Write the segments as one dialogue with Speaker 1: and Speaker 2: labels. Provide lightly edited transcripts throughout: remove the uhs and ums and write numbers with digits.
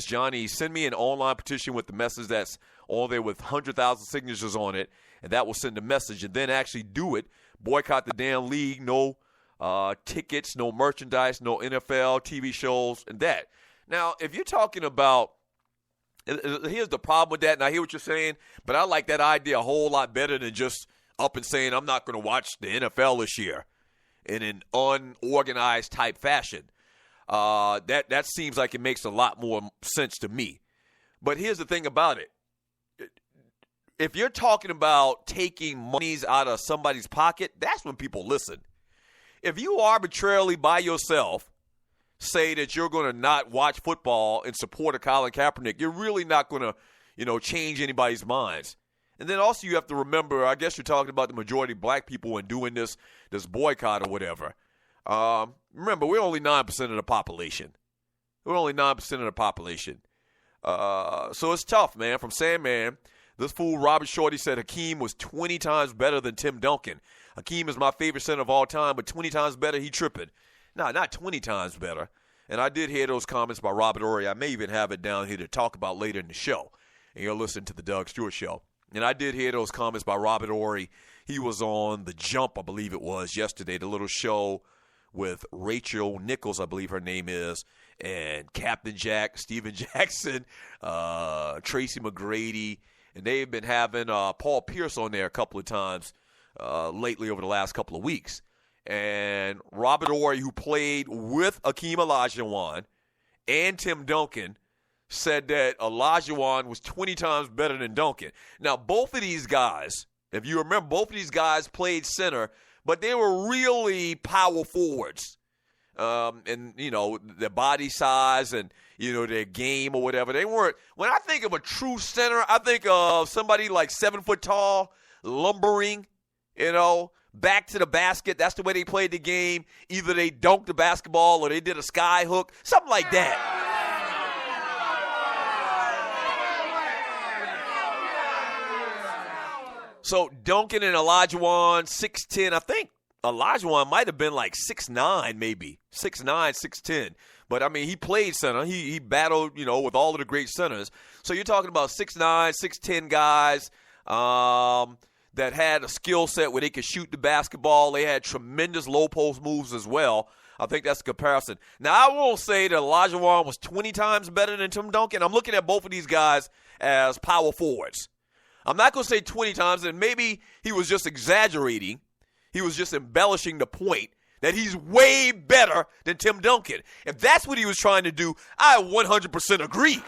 Speaker 1: Johnny, send me an online petition with the message that's on there with 100,000 signatures on it, and that will send a message. And then actually do it. Boycott the damn league. No tickets, no merchandise, no NFL, TV shows, and that. Now, if you're talking about, here's the problem with that, and I hear what you're saying, but I like that idea a whole lot better than just up and saying I'm not going to watch the NFL this year in an unorganized type fashion. That seems like it makes a lot more sense to me. But here's the thing about it. If you're talking about taking monies out of somebody's pocket, that's when people listen. If you arbitrarily by yourself say that you're going to not watch football and support a Colin Kaepernick, you're really not going to, change anybody's minds. And then also you have to remember, I guess you're talking about the majority of black people and doing this boycott or whatever. Remember, we're only 9% of the population. We're only 9% of the population. So it's tough, man. From Sandman, this fool Robert Shorty said Hakeem was 20 times better than Tim Duncan. Hakeem is my favorite center of all time, but 20 times better, he tripping. No, not 20 times better. And I did hear those comments by Robert Horry. I may even have it down here to talk about later in the show. And you'll listen to the Doug Stewart Show. And I did hear those comments by Robert Horry. He was on The Jump, I believe it was, yesterday, the little show with Rachel Nichols, I believe her name is, and Captain Jack, Steven Jackson, Tracy McGrady. And they've been having Paul Pierce on there a couple of times lately over the last couple of weeks. And Robert Horry, who played with Akeem Olajuwon and Tim Duncan, said that Olajuwon was 20 times better than Duncan. Now, both of these guys, if you remember, both of these guys played center, but they were really power forwards. And, their body size and, their game or whatever. They weren't – when I think of a true center, I think of somebody like 7 foot tall, lumbering, back to the basket. That's the way they played the game. Either they dunked the basketball or they did a sky hook, something like that. So Duncan and Olajuwon, 6'10". I think Olajuwon might have been like 6'9", maybe 6'9", 6'10". But I mean, he played center. He battled, with all of the great centers. So you're talking about 6'9", 6'10" guys that had a skill set where they could shoot the basketball. They had tremendous low post moves as well. I think that's the comparison. Now, I won't say that Olajuwon was 20 times better than Tim Duncan. I'm looking at both of these guys as power forwards. I'm not going to say 20 times, and maybe he was just exaggerating. He was just embellishing the point that he's way better than Tim Duncan. If that's what he was trying to do, I 100% agree.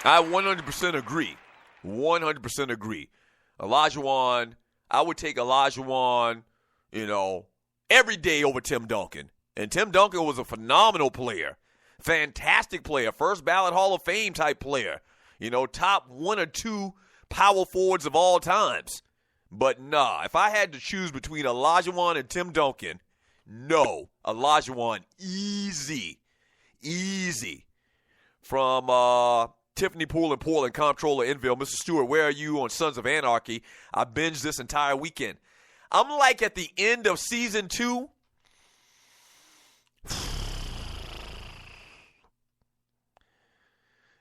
Speaker 1: I 100% agree. 100% agree. Olajuwon, I would take Olajuwon, every day over Tim Duncan. And Tim Duncan was a phenomenal player. Fantastic player. First ballot Hall of Fame type player. Top 1 or 2 power forwards of all times. But nah, if I had to choose between Olajuwon and Tim Duncan, no. Olajuwon, easy. Easy. From Tiffany Poole in Portland, Comptroller Enville. Mr. Stewart, where are you on Sons of Anarchy? I binged this entire weekend. I'm like at the end of season 2.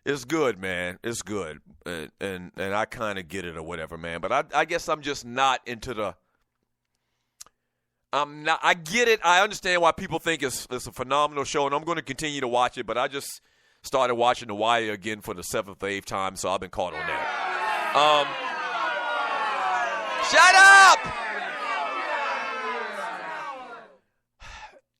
Speaker 1: It's good, man. It's good. And I kind of get it or whatever, man. But I guess I'm just not into the – I get it. I understand why people think it's a phenomenal show, and I'm going to continue to watch it. But I just started watching The Wire again for the 7th or 8th time, so I've been caught on that. Shut up!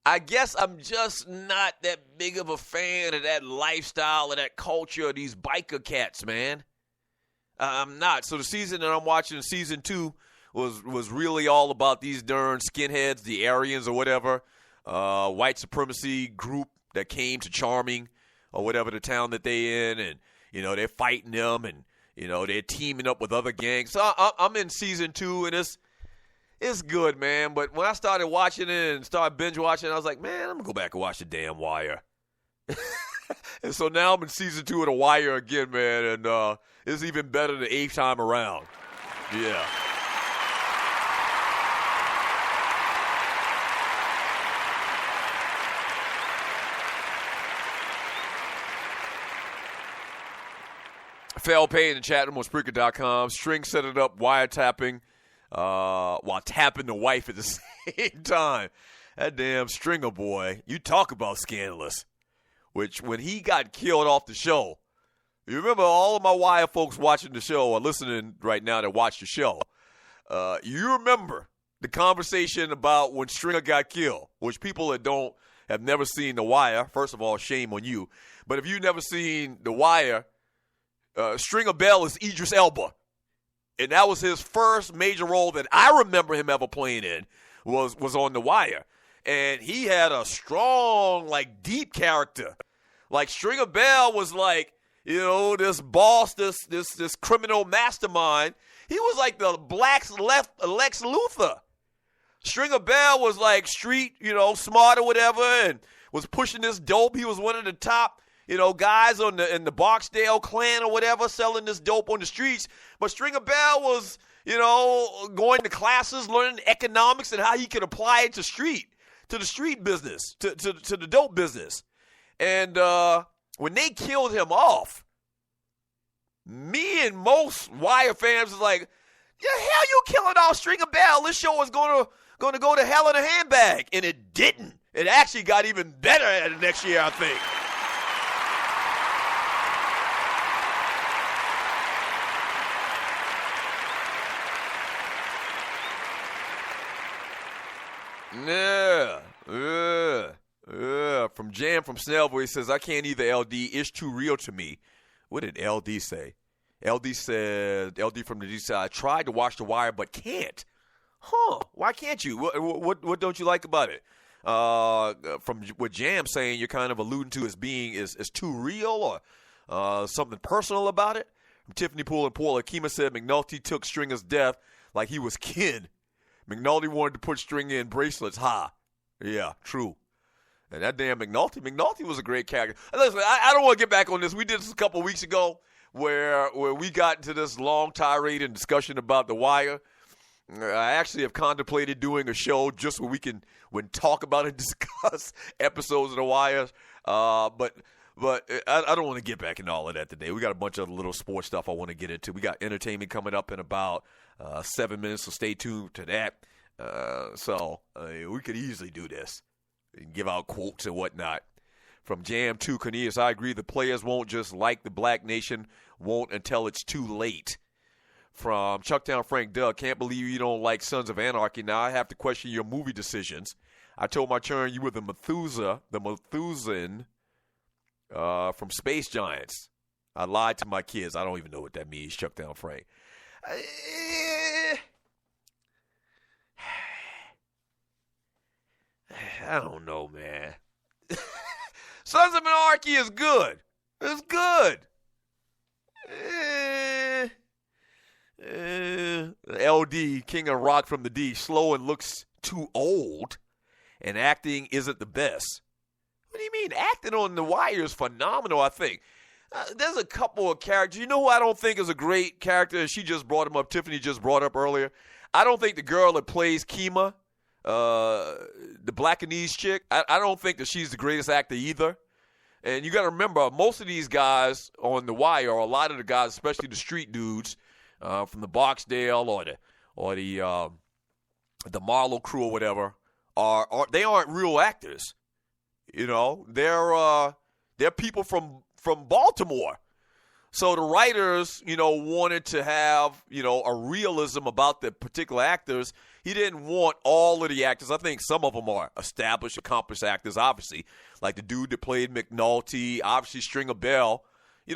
Speaker 1: I guess I'm just not that big of a fan of that lifestyle or that culture of these biker cats, man. I'm not. So the season that I'm watching, season 2, was really all about these darn skinheads, the Aryans or whatever, white supremacy group that came to Charming or whatever the town that they in, and they're fighting them, and they're teaming up with other gangs. So I'm in season 2, and it's good, man. But when I started watching it and started binge watching it, I was like, man, I'm going to go back and watch The damn Wire. And so now I'm in season 2 of The Wire again, man. And it's even better the 8th time around. Yeah. Phil Payne in the chat room on Spreaker.com. String set it up wiretapping while tapping the wife at the same time. That damn Stringer boy. You talk about scandalous. Which, when he got killed off the show, you remember all of my Wire folks watching the show or listening right now that watch the show. You remember the conversation about when Stringer got killed, which people that have never seen The Wire, first of all, shame on you. But if you've never seen The Wire, Stringer Bell is Idris Elba. And that was his first major role that I remember him ever playing in was on The Wire. And he had a strong, like, deep character. Like, Stringer Bell was like, this boss, this criminal mastermind. He was like the Black's Lex Luthor. Stringer Bell was like street, smart or whatever, and was pushing this dope. He was one of the top, guys in the Barksdale clan or whatever, selling this dope on the streets. But Stringer Bell was, going to classes, learning economics and how he could apply it to the street business, to the dope business. And when they killed him off, me and most Wire fans was like, the hell you killing off Stringer Bell? This show is going to go to hell in a handbag. And it didn't. It actually got even better the next year, I think. Yeah. From Jam from Snellville, he says, I can't either, LD. It's too real to me. What did LD say? LD said, LD from the D side, tried to watch The Wire but can't. Why can't you? What don't you like about it? From what Jam saying, you're kind of alluding to as being is too real or something personal about it. From Tiffany Poole and Paul Akima said McNulty took Stringer's death like he was kin. McNulty wanted to put Stringer in bracelets high. Yeah, true. And that damn McNulty was a great character. Listen, I don't want to get back on this. We did this a couple of weeks ago where we got into this long tirade and discussion about The Wire. I actually have contemplated doing a show just where we can talk about and discuss episodes of The Wire. But I don't want to get back into all of that today. We got a bunch of little sports stuff I want to get into. We got entertainment coming up in about 7 minutes, so stay tuned to that. We could easily do this and give out quotes and whatnot. From Jam 2, Cornelius, I agree. The players won't just like the black nation, won't until it's too late. From Chucktown Frank Doug, can't believe you don't like Sons of Anarchy. Now I have to question your movie decisions. I told my children you were the Methuselah from Space Giants. I lied to my kids. I don't even know what that means, Chucktown Frank. I don't know, man. Sons of Anarchy is good. It's good. LD, King of Rock from the D, slow and looks too old, and acting isn't the best. What do you mean? Acting on The Wire is phenomenal, I think. There's a couple of characters. You know who I don't think is a great character? She just brought him up. Tiffany just brought up earlier. I don't think the girl that plays Kima, the Blackanese chick, I don't think that she's the greatest actor either. And you got to remember, most of these guys on The Wire, or a lot of the guys, especially the street dudes from the Barksdale or the Marlowe crew or whatever, they aren't real actors. They're people from Baltimore. So the writers, wanted to have, a realism about the particular actors. He didn't want all of the actors. I think some of them are established, accomplished actors, obviously. Like the dude that played McNulty, obviously Stringer Bell.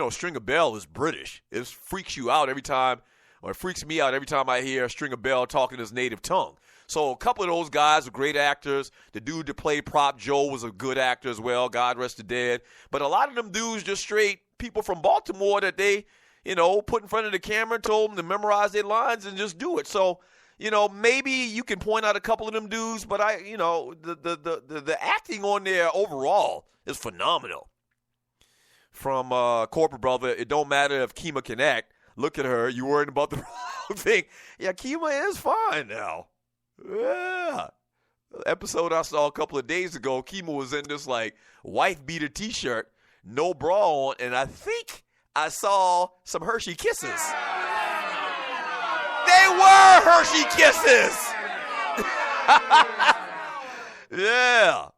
Speaker 1: Stringer Bell is British. It freaks you out every time, or it freaks me out every time I hear Stringer Bell talking his native tongue. So a couple of those guys are great actors. The dude that played Prop Joe was a good actor as well. God rest the dead. But a lot of them dudes just straight people from Baltimore that they, put in front of the camera and told them to memorize their lines and just do it. So, maybe you can point out a couple of them dudes, but the acting on there overall is phenomenal. From Corporate Brother, it don't matter if Kima can act. Look at her. You worried about the wrong thing. Yeah, Kima is fine now. Yeah. Episode I saw a couple of days ago, Kima was in this, like, wife beater T-shirt, no bra on, and I think I saw some Hershey Kisses. They were Hershey Kisses! Yeah.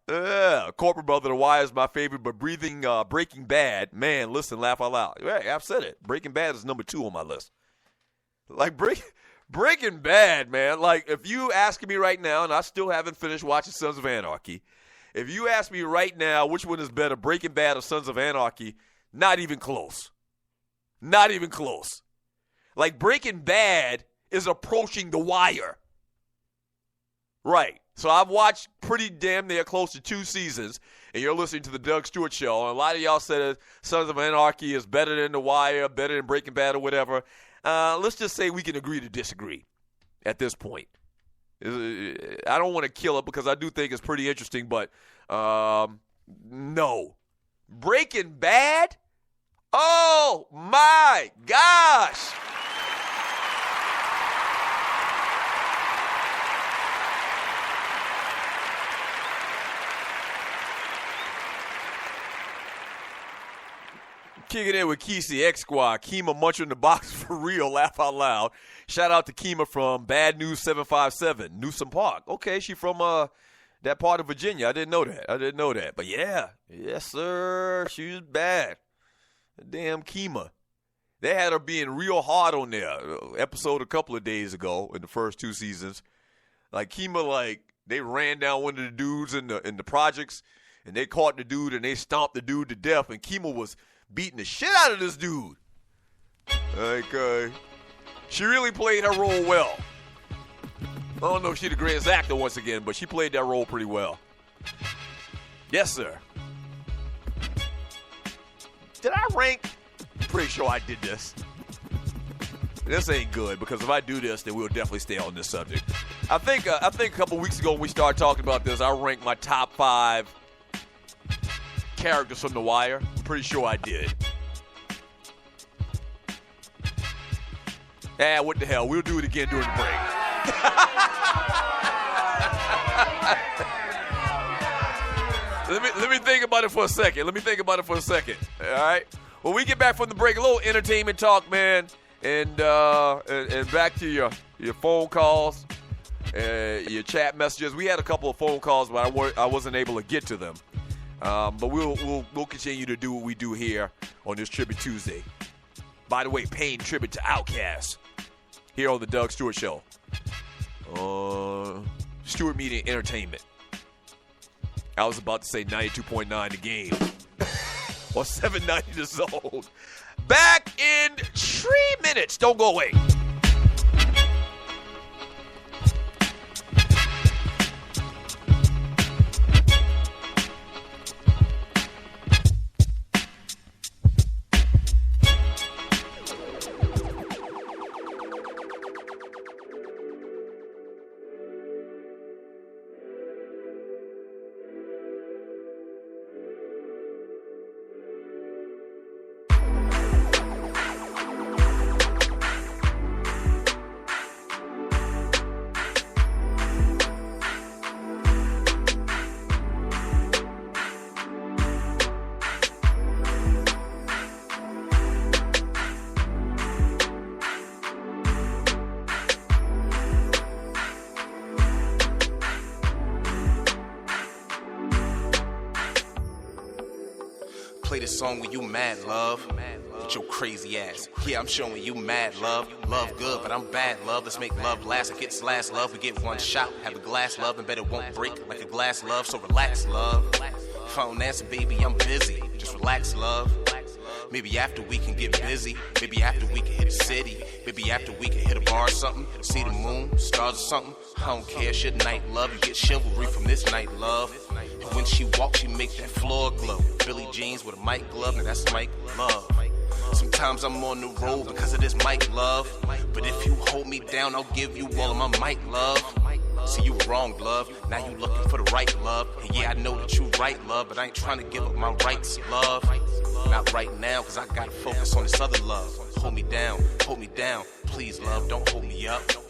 Speaker 1: Corporate Brother, The Wire is my favorite, but Breaking Bad, man, listen, laugh out loud. Yeah, I've said it. Breaking Bad is number 2 on my list. Like, Breaking Bad, man. Like, if you asking me right now, and I still haven't finished watching Sons of Anarchy, if you ask me right now which one is better, Breaking Bad or Sons of Anarchy, not even close. Not even close. Like, Breaking Bad is approaching The Wire. Right. So I've watched pretty damn near close to 2 seasons, and you're listening to the Doug Stewart Show, and a lot of y'all said Sons of Anarchy is better than The Wire, better than Breaking Bad or whatever. Let's just say we can agree to disagree at this point. I don't want to kill it because I do think it's pretty interesting, but no. Breaking Bad? Oh, my gosh. Kicking in with Kesey X Squad. Kima munching the box for real. Laugh out loud. Shout out to Kima from Bad News 757, Newsom Park. Okay, she from that part of Virginia. I didn't know that. But yeah, yes sir, she's bad. Damn Kima. They had her being real hard on there. Episode a couple of days ago in the first 2 seasons. Like Kima, like they ran down one of the dudes in the projects, and they caught the dude and they stomped the dude to death. And Kima was beating the shit out of this dude. Like, she really played her role well. I don't know if she's the greatest actor once again, but she played that role pretty well. Yes, sir. Did I rank? I'm pretty sure I did this. This ain't good, because if I do this, then we'll definitely stay on this subject. I think a couple weeks ago when we started talking about this, I ranked my top 5 characters from The Wire. I'm pretty sure I did. What the hell? We'll do it again during the break. Let me think about it for a second. All right. When we get back from the break, a little entertainment talk, man, and back to your phone calls, your chat messages. We had a couple of phone calls, but I wasn't able to get to them. But we'll continue to do what we do here on this Tribute Tuesday. By the way, paying tribute to Outkast here on the Doug Stewart Show. Stewart Media Entertainment. I was about to say 92.9 The Game. Or 790 The Zone. Back in 3 minutes. Don't go away.
Speaker 2: Play this song when you mad, love. With your crazy ass. Yeah, I'm showing you mad, love. Love good, but I'm bad, love. Let's make love last. It gets last, love. We get one shot. Have a glass, love, and bet it won't break like a glass, love. So relax, love. If I don't answer, baby, I'm busy. Just relax, love. Maybe after we can get busy. Maybe after we can hit the city. Maybe after we can hit a bar or something. See the moon, stars or something. I don't care, shit night, love. You get chivalry from this night, love. And when she walks, she make that floor glow. Billie Jeans with a mic glove, now that's Mike Love. Sometimes I'm on the road because of this mic, love. But if you hold me down, I'll give you all of my mic, love. See, you were wrong, love. Now you looking for the right, love. And yeah, I know that you right, love, but I ain't trying to give up my rights, love. Not right now, cause I gotta focus on this other love. hold me down, please love, don't hold me up.